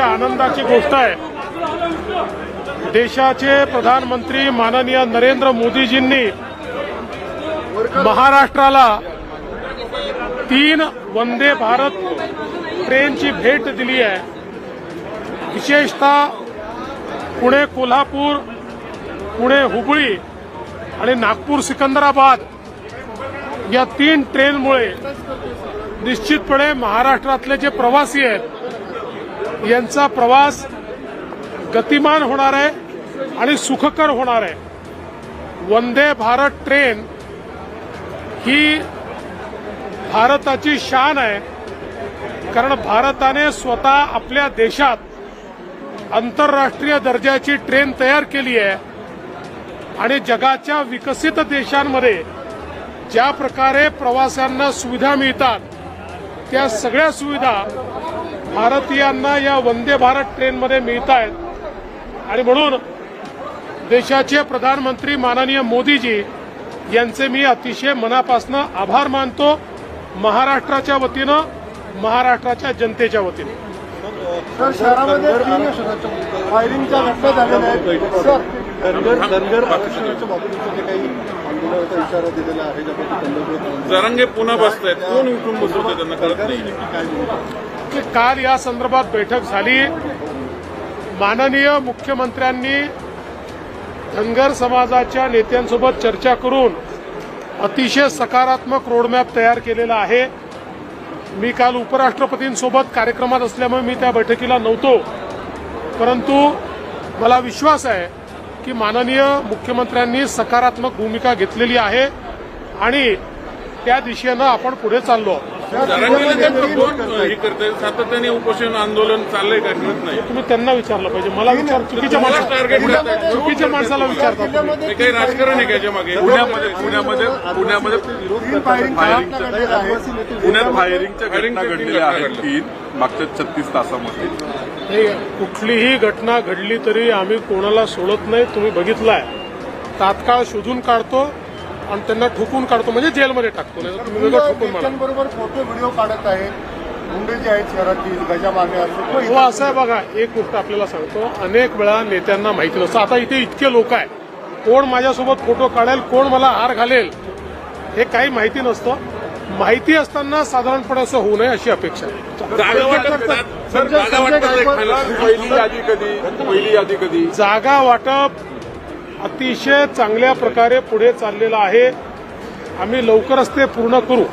आनंदाची गोष्ट आहे। देशाचे प्रधानमंत्री माननीय नरेंद्र मोदीजींनी महाराष्ट्राला 3 वंदे भारत ट्रेनची भेट दिली आहे। विशेषतः पुणे कोल्हापूर, पुणे हुबळी आणि नागपूर सिकंदराबाद या 3 ट्रेनमुळे निश्चितपणे महाराष्ट्रातले जे प्रवासी आहेत यांचा प्रवास गतिमान होणार आहे आणि सुखकर होणार आहे। वंदे भारत ट्रेन ही भारताची शान आहे, कारण भारताने स्वतः आपल्या देशात आंतरराष्ट्रीय दर्जाची ट्रेन तयार केली आहे आणि जगाच्या विकसित देशांमध्ये ज्या प्रकारे प्रवाशांना सुविधा मिळतात त्या सगळ्या सुविधा भारतीयांना या वंदे भारत ट्रेनमध्ये मिळत आहेत। आणि म्हणून देशाचे प्रधानमंत्री माननीय मोदीजी यांचे मी अतिशय मनापासून आभार मानतो, महाराष्ट्राच्या वतीनं, महाराष्ट्राच्या जनतेच्या वतीनं। सर, शहरामध्ये फायरिंगच्या घटना झालेल्या आहेत। सर, धनगर आरक्षणाच्या बाबतीत काही आंदोलनाचा इशारा दिलेला आहे, जरांगे पुन्हा बसतायत, कोण उठून बसवतंय त्यांना कळत नाही। काल या संदर्भात बैठक झाली। माननीय मुख्यमंत्र्यांनी धनगर समाजाच्या नेत्यांसोबत चर्चा करून अतिशय सकारात्मक रोडमॅप तयार केलेला आहे। मी काल उपराष्ट्रपतींसोबत कार्यक्रमात असल्यामुळे मी त्या बैठकीला नव्हतो, परंतु मला विश्वास आहे की माननीय मुख्यमंत्र्यांनी सकारात्मक भूमिका घेतलेली आहे आणि त्या दिशेनं आपण पुढे चाललो। सातत्याने उपोषण आंदोलन चाललंय का कळत नाही। तुम्ही त्यांना विचारलं पाहिजे, मला विचार चुकीच्या माणसाला विचारतात। काही राजकारण आहे का याच्या मागे? पुण्यात फायरिंगच्या घटना घडलेल्या आहेत 3 मागच्या 36 तासामध्ये। कुठलीही घटना घडली तरी आम्ही कोणाला सोडत नाही, तुम्ही बघितलाय। तात्काळ शोधून काढतो आणि त्यांना ठोकून काढतो, म्हणजे जेलमध्ये टाकतो। नाही तुम्ही वेगळं ठोकून मला बरोबर फोटो व्हिडिओ काढत आहेत, गुंडे जे आहेत शहरातील गजामागे असं हो असं आहे। बघा, एक गोष्ट आपल्याला सांगतो, अनेक वेळा नेत्यांना माहिती नसतं। आता इथे इतके लोक आहेत, कोण माझ्यासोबत फोटो काढेल, कोण मला हार घालेल, हे काही माहिती नसतं। माहिती असताना साधारणपणे असं होऊ नये अशी अपेक्षा आहे। पहिली यादी कधी? जागा वाटप अतिशय चांगल्या प्रकारे पुढे चाललेलं आहे, आम्ही लवकरच ते पूर्ण करू।